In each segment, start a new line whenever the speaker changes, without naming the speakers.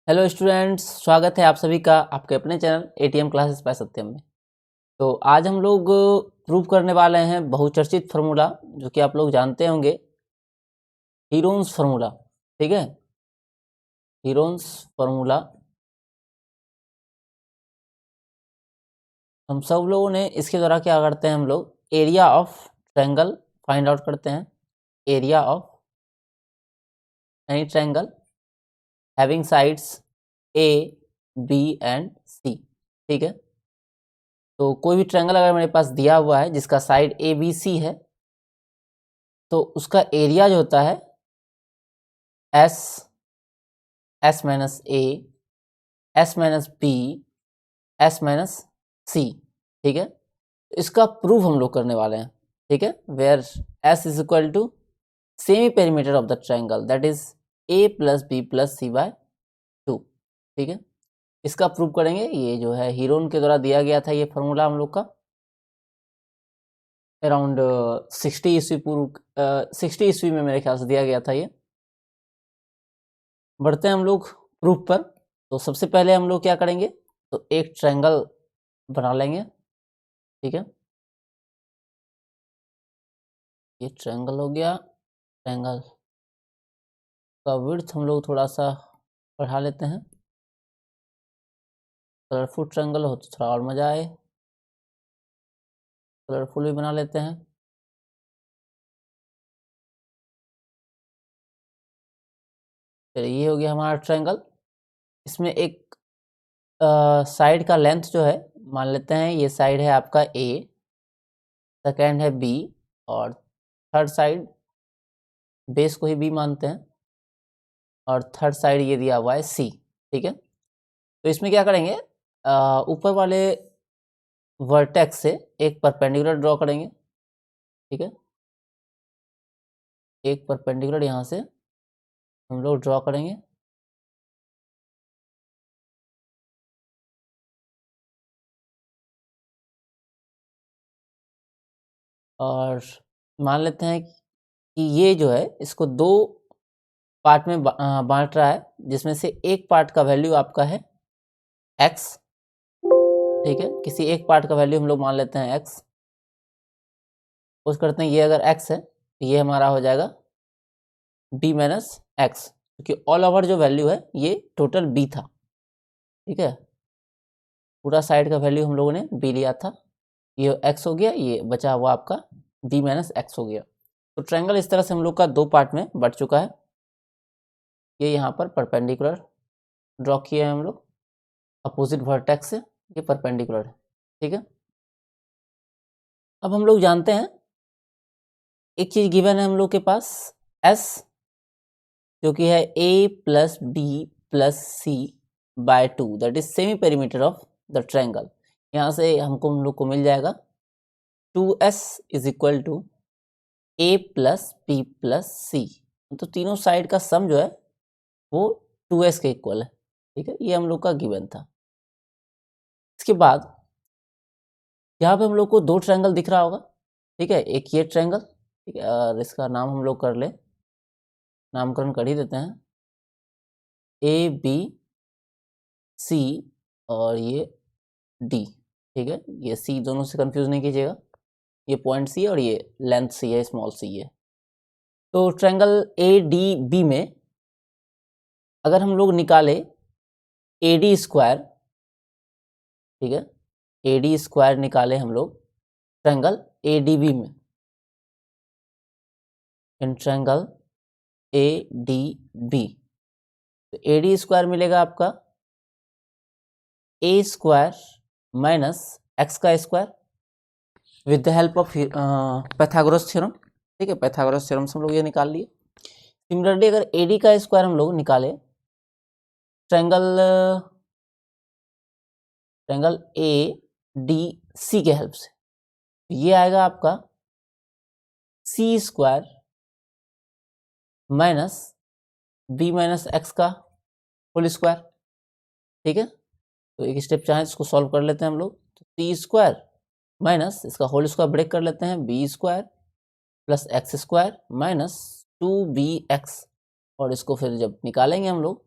Hello students, स्वागत है आप सभी का आपके अपने चैनल एटीएम क्लासेस बाय सत्यम में। तो आज हम लोग प्रूव करने वाले हैं बहुचर्चित फार्मूला जो कि आप लोग जानते होंगे, हीरोन्स फार्मूला। ठीक है, हीरोन्स फार्मूला हम सब लोगों ने इसके द्वारा क्या करते हैं, हम लोग area of triangle find out करते हैं। Area of any triangle having sides a b and c. ठीक है, तो कोई भी ट्रायंगल अगर मेरे पास दिया हुआ है जिसका साइड ए बी सी है तो उसका एरिया जो होता है s s minus a s minus b s minus c. ठीक है, इसका प्रूफ हम लोग करने वाले हैं। ठीक है, where S is equal to semi perimeter of the triangle that is a plus B plus c by 2। ठीक है, इसका प्रूफ करेंगे। ये जो है हीरोन के द्वारा दिया गया था ये फॉर्मूला हम लोग का अराउंड 60 ईस्वी पूर्व 60 ईस्वी में मेरे ख्याल से दिया गया था ये। बढ़ते हैं हम लोग प्रूफ पर। तो सबसे पहले हम लोग क्या करेंगे, तो एक ट्रायंगल बना लेंगे। ठीक है, ये ट्रायंगल हो गया। ट्रायंगल का विड्थ हम लोग थोड़ा सा बढ़ा लेते हैं, कलरफुल ट्रायंगल हो तो थोड़ा और मज़ा आए, कलरफुल भी बना लेते हैं। चलिए, ये हो गया हमारा ट्रायंगल। इसमें एक साइड का लेंथ जो है मान लेते हैं, ये साइड है आपका ए, सेकेंड है बी और थर्ड साइड बेस को ही बी मानते हैं और थर्ड साइड ये दिया हुआ है सी। ठीक है, तो इसमें क्या करेंगे, ऊपर वाले वर्टेक्स से एक परपेंडिकुलर ड्रॉ करेंगे। ठीक है, एक परपेंडिकुलर यहाँ से हम लोग ड्रॉ करेंगे और मान लेते हैं कि ये जो है इसको दो पार्ट में बांट रहा है, जिसमें से एक पार्ट का वैल्यू आपका है x। ठीक है, किसी एक पार्ट का वैल्यू हम लोग मान लेते हैं x। सपोज करते हैं ये अगर x है तो ये हमारा हो जाएगा b माइनस एक्स, क्योंकि ऑल ओवर जो वैल्यू है ये टोटल b था। ठीक है, पूरा साइड का वैल्यू हम लोगों ने b लिया था, ये x हो गया, ये बचा हुआ आपका b माइनस एक्स हो गया। तो ट्रायंगल इस तरह से हम लोग का दो पार्ट में बट चुका है। ये यहाँ पर परपेंडिकुलर ड्रॉ किए हैं हम लोग, अपोजिट वर्टेक्स से ये परपेंडिकुलर है। ठीक है, अब हम लोग जानते हैं एक चीज गिवन है हम लोग के पास s जो कि है a plus B plus c by 2 that is semi perimeter of the triangle. यहाँ से हमको हम लोग को मिल जाएगा 2s is equal to a plus B plus c. तो तीनों साइड का सम जो है वो 2s के इक्वल है। ठीक है, ये हम लोग का गिवन था। इसके बाद यहाँ पे हम लोग को दो ट्रायंगल दिख रहा होगा। ठीक है, एक ये ट्रायंगल, ठीक है, और इसका नाम हम लोग कर ले, नामकरण कर ही देते हैं, ए बी सी और ये डी। ठीक है, ये सी दोनों से कंफ्यूज नहीं कीजिएगा, ये पॉइंट सी है और ये लेंथ सी है, स्मॉल सी है। तो ट्रायंगल ए डी बी में अगर हम लोग निकाले ए डी स्क्वायर, ठीक है, ए डी स्क्वायर निकाले हम लोग ट्रायंगल ए डी बी में, in triangle A D B, तो ए डी स्क्वायर मिलेगा आपका ए स्क्वायर माइनस एक्स का square with the help of Pythagoras theorem. ठीक है, पैथागोरस थ्योरम से हम लोग ये निकाल लिए। सिमिलरली अगर ए डी का स्क्वायर हम लोग निकाले ट्रायंगल ए डी सी के हेल्प से, तो ये आएगा आपका c square minus b minus x का होल स्क्वायर। ठीक है, तो एक स्टेप चाहे इसको सॉल्व कर लेते हैं हम लोग। तो सी स्क्वायर माइनस इसका होल स्क्वायर ब्रेक कर लेते हैं, b square plus x square minus 2bx, और इसको फिर जब निकालेंगे हम लोग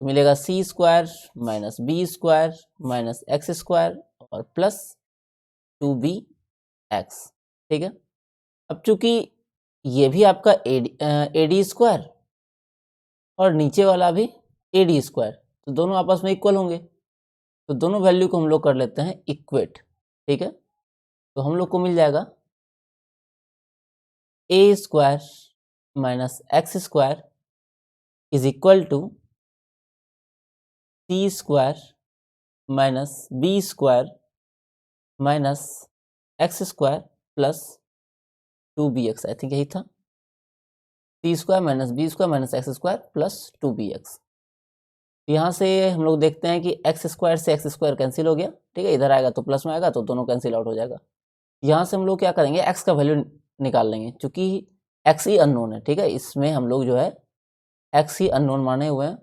तो मिलेगा c square minus b square minus x square और प्लस 2bx। ठीक है, अब चूंकि ये भी आपका ए डी स्क्वायर और नीचे वाला भी ए डी स्क्वायर, तो दोनों आपस में इक्वल होंगे, तो दोनों वैल्यू को हम लोग कर लेते हैं इक्वेट। ठीक है, तो हम लोग को मिल जाएगा a square minus x square is equal to c square minus b square minus x square plus 2bx। I think यही था, c square minus b square minus x square plus 2bx। यहाँ से हम लोग देखते हैं कि एक्स स्क्वायर से एक्स स्क्वायर कैंसिल हो गया। ठीक है, इधर आएगा तो प्लस में आएगा, तो दोनों कैंसिल आउट हो जाएगा। यहाँ से हम लोग क्या करेंगे, एक्स का वैल्यू निकाल लेंगे, क्योंकि एक्स ही अननोन है। ठीक है, इसमें हम लोग जो है एक्स ही अननोन माने हुए हैं।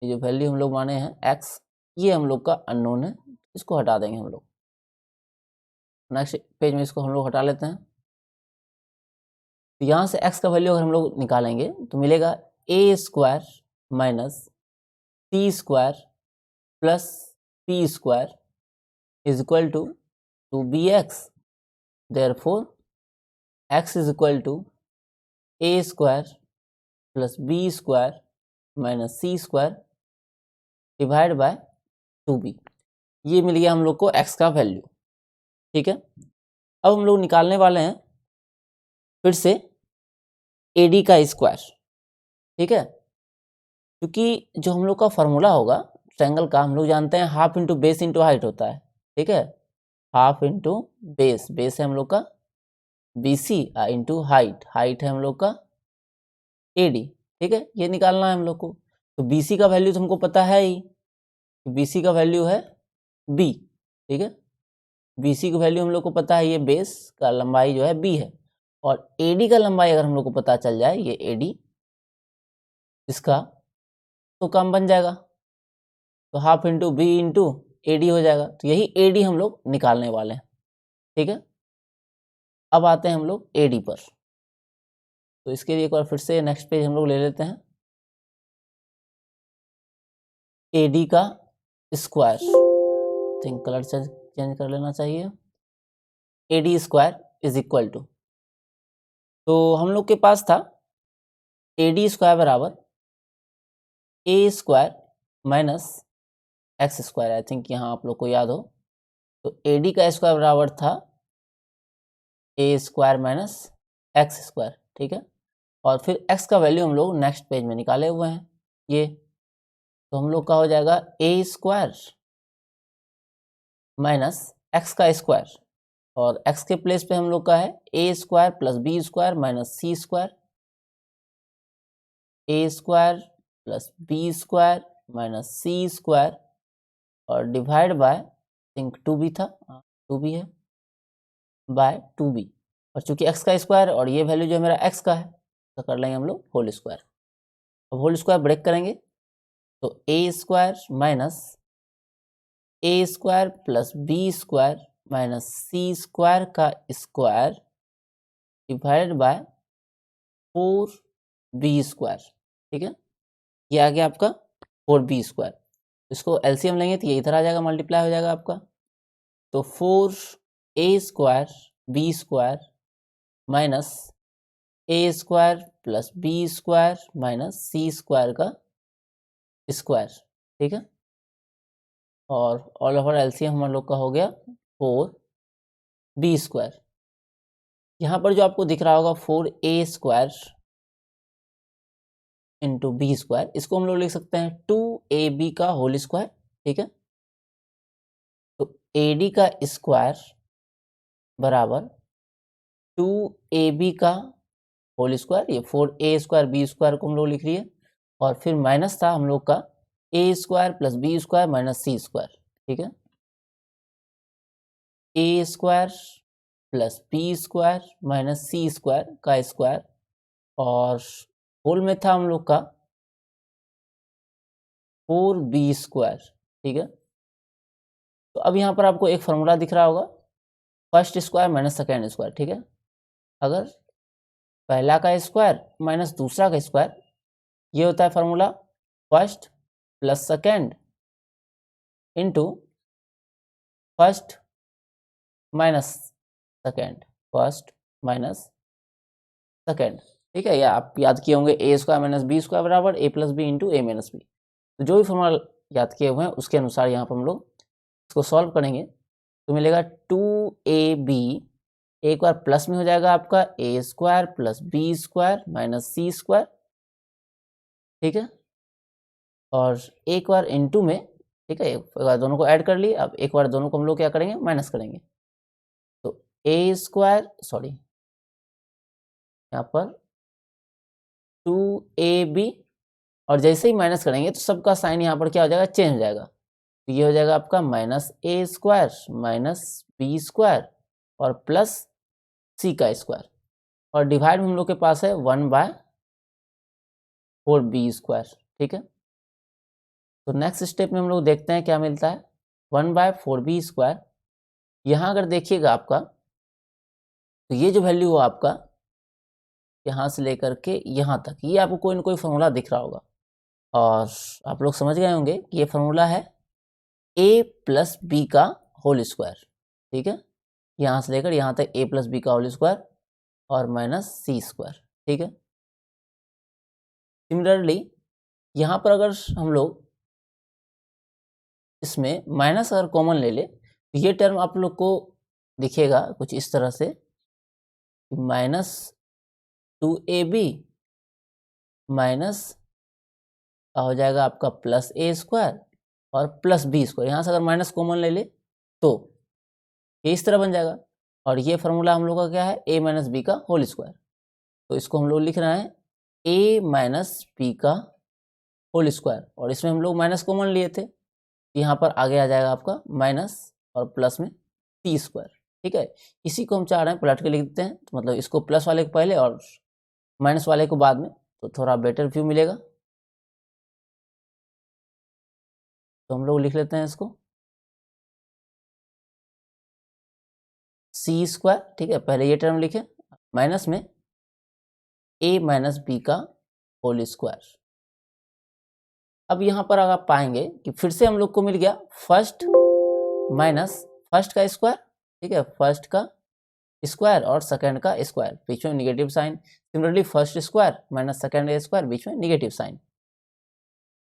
ये जो वैल्यू हम लोग माने हैं एक्स, ये हम लोग का अननोन है, इसको हटा देंगे हम लोग। नेक्स्ट पेज में इसको हम लोग हटा लेते हैं। तो यहाँ से एक्स का वैल्यू अगर हम लोग निकालेंगे तो मिलेगा a square minus c square plus p square is equal to 2bx। Therefore x is equal to a square plus b square minus c square divide by 2b। ये मिल गया हम लोग को x का वैल्यू। ठीक है, अब हम लोग निकालने वाले हैं फिर से AD का स्क्वायर। ठीक है, क्योंकि जो हम लोग का फॉर्मूला होगा ट्रायंगल का, हम लोग जानते हैं half into base into height होता है। ठीक है, हाफ इंटू बेस, बेस है हम लोग का BC इंटू हाइट, हाइट है हम लोग का AD। ठीक है, ये निकालना है हम लोग को। तो BC का वैल्यू तो हमको पता है ही, BC का वैल्यू है B। ठीक है, BC की वैल्यू हम लोग को पता है, ये बेस का लंबाई जो है B है, और AD का लंबाई अगर हम लोग को पता चल जाए, ये AD इसका, तो काम बन जाएगा। तो half into b into AD हो जाएगा। तो यही AD हम लोग निकालने वाले हैं। ठीक है, अब आते हैं हम लोग AD पर। तो इसके लिए एक बार फिर से नेक्स्ट पेज हम लोग ले लेते हैं। AD का स्क्वायर, थिंक कलर चेंज कर लेना चाहिए। AD square is equal to, तो हम लोग के पास था AD स्क्वायर बराबर a square minus x square. I think यहाँ आप लोग को याद हो, तो AD का स्क्वायर बराबर था ए स्क्वायर माइनस एक्स स्क्वायर। ठीक है, और फिर x का वैल्यू हम लोग नेक्स्ट पेज में निकाले हुए हैं ये, तो हम लोग का हो जाएगा ए स्क्वायर माइनस एक्स का स्क्वायर, और x के प्लेस पे हम लोग का है a square plus b square minus c square, a square plus b square minus c square और डिवाइड बाय थिंक 2b था, 2b है, बाय 2b। और चूंकि x का स्क्वायर और ये वैल्यू जो मेरा x का है, तो कर लेंगे हम लोग होल स्क्वायर। अब होल स्क्वायर ब्रेक करेंगे तो a square minus a square plus b square minus c square का square divided by 4b square. ठीक है, ये आ गया आपका 4b स्क्वायर। इसको एलसीएम लेंगे तो ये इधर आ जाएगा, मल्टीप्लाई हो जाएगा आपका। तो 4a square b square minus a square plus b square minus c square का स्क्वायर। ठीक है, और ऑल ओवर एलसीएम हम लोग का हो गया 4b स्क्वायर। यहाँ पर जो आपको दिख रहा होगा 4a square into B square, इसको हम लोग लिख सकते हैं 2ab का होल स्क्वायर। ठीक है, तो AD का स्क्वायर बराबर 2ab का होल स्क्वायर, ये 4a स्क्वायर बी स्क्वायर को हम लोग लिख लिए, और फिर माइनस था हम लोग का a square plus b square minus c square. ठीक है, a square plus b square minus c square का स्क्वायर, और होल में था हम लोग का 4b स्क्वायर। ठीक है, तो अब यहाँ पर आपको एक फार्मूला दिख रहा होगा, first square minus second square. ठीक है, अगर पहला का स्क्वायर माइनस दूसरा का स्क्वायर, ये होता है formula first plus second into first minus second, first minus second. ठीक है, या आप याद किए होंगे ए स्क्वायर माइनस बी स्क्वायर बराबर ए प्लस बी इंटू ए माइनस बी। तो जो भी फॉर्मूला याद किए हुए हैं उसके अनुसार यहाँ पर हम लोग इसको सॉल्व करेंगे तो मिलेगा 2ab, एक बार प्लस में हो जाएगा आपका a square plus b square minus c square. ठीक है, और एक बार इनटू में, ठीक है, एक बार दोनों को ऐड कर लिए, अब एक बार दोनों को हम लोग क्या करेंगे, माइनस करेंगे। तो ए स्क्वायर, सॉरी यहाँ पर 2ab, और जैसे ही माइनस करेंगे तो सबका साइन यहाँ पर क्या हो जाएगा, चेंज हो जाएगा। तो ये हो जाएगा आपका minus a square minus b square और प्लस सी का स्क्वायर, और डिवाइड में हम लोग के पास है 1/4b स्क्वायर। ठीक है, तो नेक्स्ट स्टेप में हम लोग देखते हैं क्या मिलता है, 1/4b स्क्वायर। यहाँ अगर देखिएगा आपका तो ये जो वैल्यू हो आपका यहाँ से लेकर के यहाँ तक, ये आपको कोई ना कोई फॉर्मूला दिख रहा होगा, और आप लोग समझ गए होंगे कि ये फॉर्मूला है a प्लस बी का होल स्क्वायर। ठीक है, यहाँ से लेकर यहाँ तक a प्लस बी का होल स्क्वायर और माइनस सी स्क्वायर। ठीक है, सिमिलरली यहाँ पर अगर हम लोग इसमें माइनस अगर कॉमन ले ले तो ये टर्म आप लोग को दिखेगा कुछ इस तरह से, माइनस 2ab माइनस हो जाएगा आपका प्लस ए स्क्वायर और प्लस बी स्क्वायर। यहाँ से अगर माइनस कॉमन ले ले तो ये इस तरह बन जाएगा, और ये फार्मूला हम लोग का क्या है, a माइनस बी का होल स्क्वायर। तो इसको हम लोग लिख रहे हैं a माइनस बी का होल स्क्वायर, और इसमें हम लोग माइनस कॉमन लिए थे, यहाँ पर आगे आ जाएगा आपका माइनस और प्लस में सी स्क्वायर। ठीक है, इसी को हम चाह रहे हैं पलट के लिख देते हैं, तो मतलब इसको प्लस वाले को पहले और माइनस वाले को बाद में, तो थोड़ा बेटर व्यू मिलेगा। तो हम लोग लिख लेते हैं इसको सी स्क्वायर। ठीक है, पहले ये टर्म लिखे माइनस में a माइनस बी का होल स्क्वायर। अब यहाँ पर अगर आप पाएंगे कि फिर से हम लोग को मिल गया फर्स्ट माइनस फर्स्ट का स्क्वायर। ठीक है, फर्स्ट का स्क्वायर और सेकंड का स्क्वायर, बीच में negative sign. Similarly first square minus second square, बीच में निगेटिव साइन।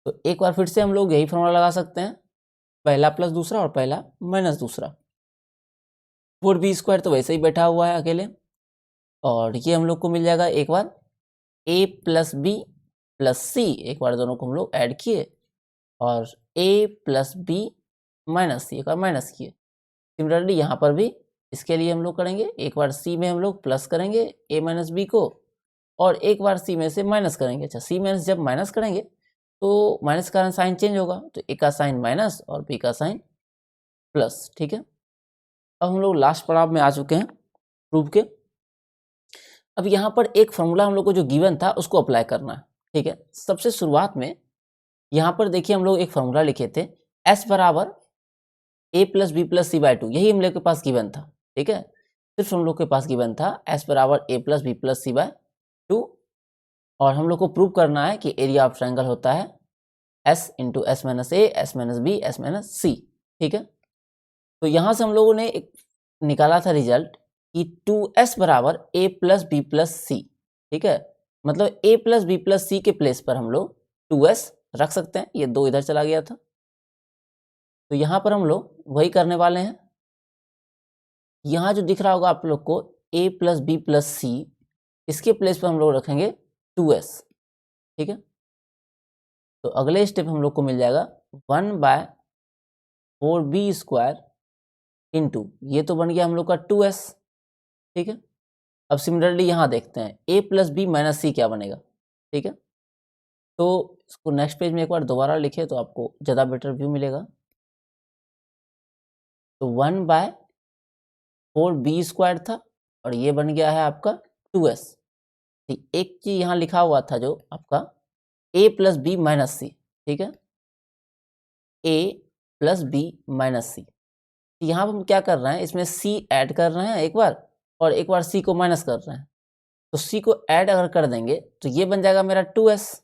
तो एक बार फिर से हम लोग यही फॉर्मूला लगा सकते हैं, पहला प्लस दूसरा और पहला माइनस दूसरा। 4b स्क्वायर तो वैसे ही बैठा हुआ है अकेले, और ये हम लोग को मिल जाएगा एक बार a प्लस बी प्लस सी, एक बार दोनों को हम लोग ऐड किए, और a प्लस बी माइनस सी एक बार माइनस किए। सिमिलरली यहाँ पर भी इसके लिए हम लोग करेंगे, एक बार c में हम लोग प्लस करेंगे a माइनस बी को, और एक बार c में से माइनस करेंगे। अच्छा, c में जब माइनस करेंगे तो माइनस का साइन चेंज होगा, तो a का साइन माइनस और b का साइन प्लस। ठीक है, अब हम लोग लास्ट पड़ाव में आ चुके हैं प्रूफ के। अब यहाँ पर एक फॉर्मूला हम लोग को जो गिवन था उसको अप्लाई करना है। ठीक है, सबसे शुरुआत में यहाँ पर देखिए हम लोग एक फॉर्मूला लिखे थे, s बराबर a plus B plus C by 2, यही हम लोग के पास गिवन था। ठीक है, सिर्फ हम लोग के पास गिवन था s बराबर a plus B plus C by 2, और हम लोग को प्रूव करना है कि एरिया ऑफ ट्रायंगल होता है s into s minus a s minus b s minus c. ठीक है, तो यहाँ से हम लोगों ने एक निकाला था रिजल्ट कि 2s बराबर a प्लस बी प्लस सी। ठीक है, मतलब a प्लस बी प्लस सी के प्लेस पर हम लोग 2s रख सकते हैं, ये 2 इधर चला गया था, तो यहाँ पर हम लोग वही करने वाले हैं। यहाँ जो दिख रहा होगा आप लोग को a प्लस बी प्लस सी, इसके प्लेस पर हम लोग रखेंगे 2s। ठीक है, तो अगले स्टेप हम लोग को मिल जाएगा 1/4b स्क्वायर इंटू, ये तो बन गया हम लोग का 2s। ठीक है, अब सिमिलरली यहाँ देखते हैं a प्लस बी माइनस सी क्या बनेगा। ठीक है, तो इसको नेक्स्ट पेज में एक बार दोबारा लिखे तो आपको ज़्यादा बेटर व्यू मिलेगा। तो 1/4b स्क्वायर था और ये बन गया है आपका 2s। एक चीज यहाँ लिखा हुआ था जो आपका a plus B minus c. ठीक है, a प्लस बी माइनस सी, यहाँ पर हम क्या कर रहे हैं, इसमें c ऐड कर रहे हैं एक बार, और एक बार c को माइनस कर रहे हैं। तो c को ऐड अगर कर देंगे तो ये बन जाएगा मेरा 2s।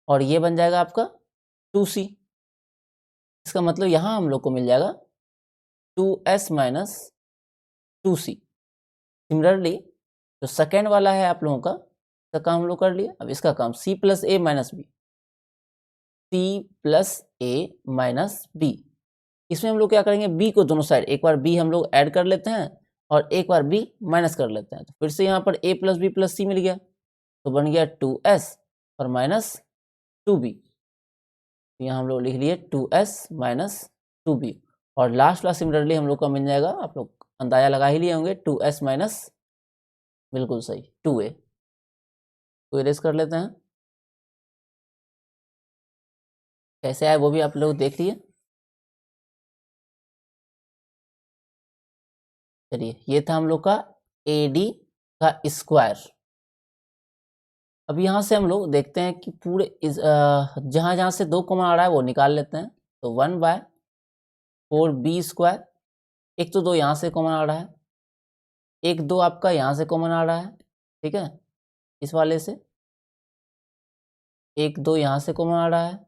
और ये बन जाएगा आपका 2c। इसका मतलब यहाँ हम लोग को मिल जाएगा 2s माइनस 2c। सिमिलरली जो सेकेंड वाला है आप लोगों का, इसका काम हम लोग कर लिया। अब इसका काम c प्लस ए माइनस बी, c प्लस ए माइनस बी। इसमें हम लोग क्या करेंगे, b को दोनों साइड एक बार b हम लोग ऐड कर लेते हैं और एक बार b माइनस कर लेते हैं। तो फिर से यहाँ पर a प्लस बी प्लस सी मिल गया, तो बन गया 2s और माइनस 2b। यहाँ हम लोग लिख लिए 2s माइनस 2b। और लास्ट वाला सिमिलरली हम लोग का मिल जाएगा, आप लोग अंदाजा लगा ही लिए होंगे, 2s माइनस, बिल्कुल सही, 2a। तो इरेज कर लेते हैं, कैसे आए वो भी आप लोग देख लिए। चलिए, ये था हम लोग का AD का स्क्वायर। अब यहाँ से हम लोग देखते हैं कि पूरे जहाँ जहाँ से 2 कॉमन आ रहा है वो निकाल लेते हैं। तो 1/4b स्क्वायर, एक तो 2 यहाँ से कॉमन आ रहा है, एक 2 आपका यहाँ से कॉमन आ रहा है, ठीक है, इस वाले से एक 2 यहाँ से कॉमन आ रहा है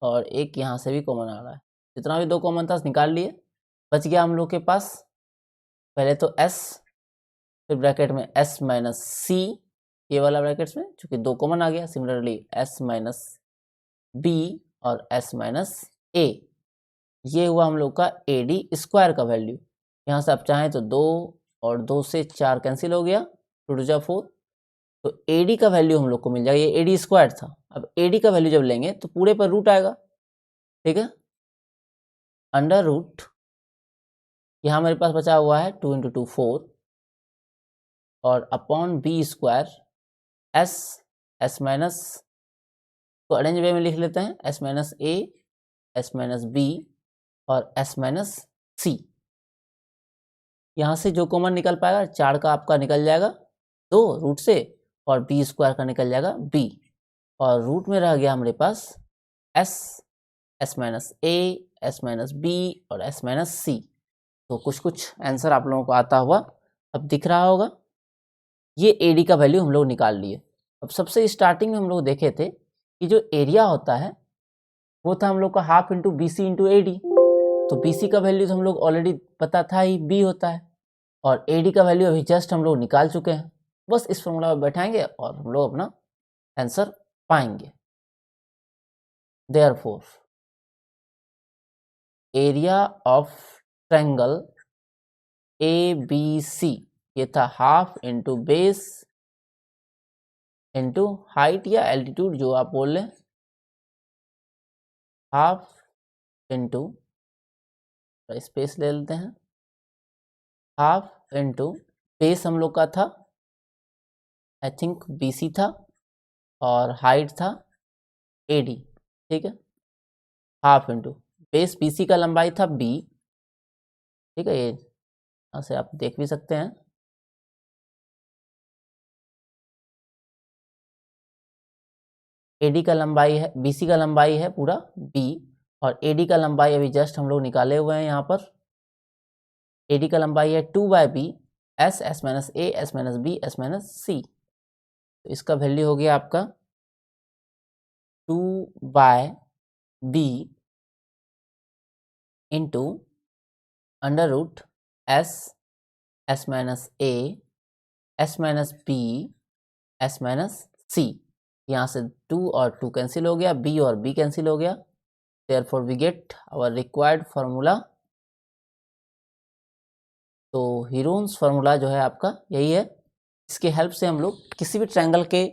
और एक यहाँ से भी कॉमन आ रहा है। जितना भी 2 कॉमन था निकाल लिए। बच गया हम लोग के पास पहले तो s, फिर ब्रैकेट में s माइनस सी, ये वाला ब्रैकेट्स में चूंकि 2 कॉमन आ गया, सिमिलरली s माइनस बी और s माइनस ए। ये हुआ हम लोग का AD स्क्वायर का वैल्यू। यहाँ से आप चाहें तो 2 और 2 से 4 कैंसिल हो गया, 2 टू जा 4। तो AD का वैल्यू हम लोग को मिल जाएगा, ये AD स्क्वायर था। अब AD का वैल्यू जब लेंगे तो पूरे पर रूट आएगा, ठीक है, अंडर रूट, यहाँ मेरे पास बचा हुआ है 2 × 2 4 और upon B square s minus, तो अरेंज वे में लिख लेते हैं, s माइनस ए, s माइनस बी और s माइनस सी। यहाँ से जो कॉमन निकल पाएगा 4 का आपका निकल जाएगा 2 रूट से, और बी स्क्वायर का निकल जाएगा b, और रूट में रह गया हमारे पास s माइनस ए, s माइनस बी और s माइनस सी। तो कुछ आंसर आप लोगों को आता हुआ अब दिख रहा होगा। ये AD का वैल्यू हम लोग निकाल लिए। अब सबसे स्टार्टिंग में हम लोग देखे थे कि जो एरिया होता है वो था हम लोग का half into BC into AD। तो BC का वैल्यू तो हम लोग ऑलरेडी पता था ही, B होता है, और AD का वैल्यू अभी जस्ट हम लोग निकाल चुके हैं। बस इस फॉर्मूला में बैठाएंगे और हम लोग अपना आंसर पाएंगे। Therefore area of triangle ABC, ये था half into base into height या एल्टीट्यूड जो आप बोल लें, हाफ इंटू, स्पेस ले लेते हैं, हाफ इंटू बेस हम लोग का था आई थिंक BC था और हाइट था AD, ठीक है, हाफ इंटू बेस BC का लंबाई था B, ठीक है, ये यहाँ से आप देख भी सकते हैं। AD का लंबाई है, BC का लंबाई है पूरा B, और AD का लंबाई अभी जस्ट हम लोग निकाले हुए हैं। यहाँ पर AD का लंबाई है 2/b, s माइनस ए, s minus b, s minus c. तो इसका वैल्यू हो गया आपका 2/b into under root s minus ए, s minus b, s minus सी। यहाँ से 2 और 2 कैंसिल हो गया, b और b कैंसिल हो गया। Therefore we get our required formula. तो हीरोन्स फार्मूला जो है आपका यही है। इसके हेल्प से हम लोग किसी भी ट्रायंगल के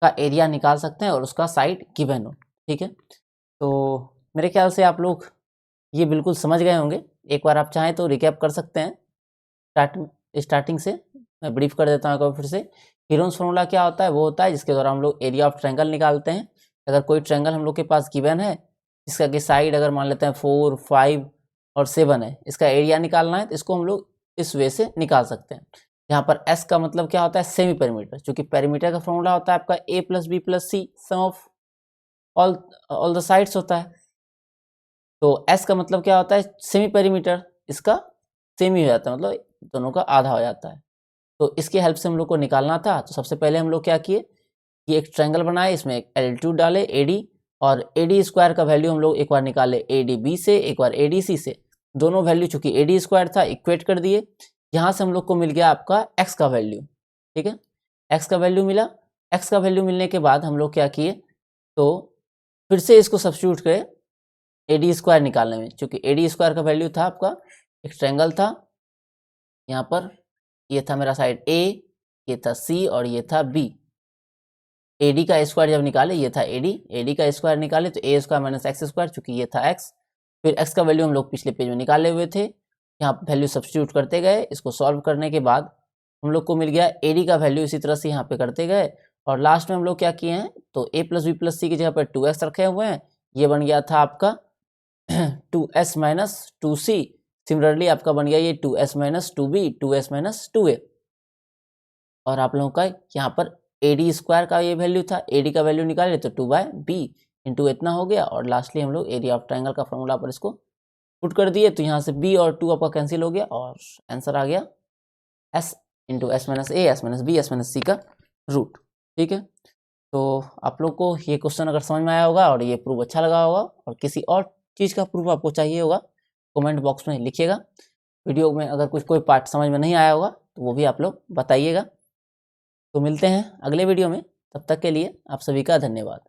का एरिया निकाल सकते हैं और उसका साइड गिवन हो, ठीक है। तो मेरे ख्याल से आप लोग ये बिल्कुल समझ गए होंगे। एक बार आप चाहें तो रिकैप कर सकते हैं स्टार्टिंग से, मैं ब्रीफ कर देता हूँ फिर से। हीरोन्स फार्मूला क्या होता है, वो होता है जिसके द्वारा हम लोग एरिया ऑफ ट्रायंगल निकालते हैं। अगर कोई ट्रायंगल हम लोग के पास गिवन है जिसका कि साइड अगर मान लेते हैं 4, 5 और 7 है, इसका एरिया निकालना है तो इसको हम लोग इस वे से निकाल सकते हैं। यहाँ पर S का मतलब क्या होता है, सेमी पेरीमीटर, क्योंकि पेरीमीटर का फॉर्मूला होता है आपका A plus B plus C, sum of all the sides होता है। तो S का मतलब क्या होता है, सेमी पेरीमीटर, इसका सेमी हो जाता है, मतलब दोनों का आधा हो जाता है। तो इसके हेल्प से हम लोग को निकालना था। तो सबसे पहले हम लोग क्या किए, ये एक ट्रायंगल बनाए, इसमें एक एल्टीट्यूड डाले AD, और AD स्क्वायर का वैल्यू हम लोग एक बार निकाले ADB से, एक बार ADC से। दोनों वैल्यू चूंकि AD स्क्वायर था इक्वेट कर दिए। यहाँ से हम लोग को मिल गया आपका x का वैल्यू, ठीक है, x का वैल्यू मिला। x का वैल्यू मिलने के बाद हम लोग क्या किए, तो फिर से इसको सब्स्टिट्यूट करें AD स्क्वायर निकालने में, क्योंकि AD स्क्वायर का वैल्यू था आपका, एक ट्रायंगल था यहाँ पर, ये था मेरा साइड A, ये था C और ये था B। AD का स्क्वायर जब निकाले, ये था AD का स्क्वायर निकाले तो A square minus x square, चूंकि ये था x। फिर x का वैल्यू हम लोग पिछले पेज में निकाले हुए थे, यहाँ वैल्यू सब्स्टिट्यूट करते गए। इसको सॉल्व करने के बाद हम लोग को मिल गया AD का वैल्यू, इसी तरह से यहाँ पे करते गए, और लास्ट में हम लोग क्या किए हैं, तो a प्लस बी प्लस सी की जगह पर 2x रखे हुए हैं। ये बन गया था आपका 2s माइनस 2c। सिमिलरली आपका बन गया ये 2s minus 2b, 2s minus 2a। और आप लोगों का यहाँ पर AD स्क्वायर का ये वैल्यू था, AD का वैल्यू निकाले तो 2/b इंटू इतना हो गया, और लास्टली हम लोग एरिया ऑफ ट्रायंगल का फॉर्मूला पर इसको पुट कर दिए, तो यहाँ से b और 2 आपका कैंसिल हो गया, और आंसर आ गया s into s minus a, s minus b, s minus c का रूट। ठीक है, तो आप लोग को ये क्वेश्चन अगर समझ में आया होगा और ये प्रूफ अच्छा लगा होगा, और किसी और चीज़ का प्रूफ आपको चाहिए होगा, कमेंट बॉक्स में लिखिएगा। वीडियो में अगर कोई पार्ट समझ में नहीं आया होगा तो वो भी आप लोग बताइएगा। तो मिलते हैं अगले वीडियो में, तब तक के लिए आप सभी का धन्यवाद।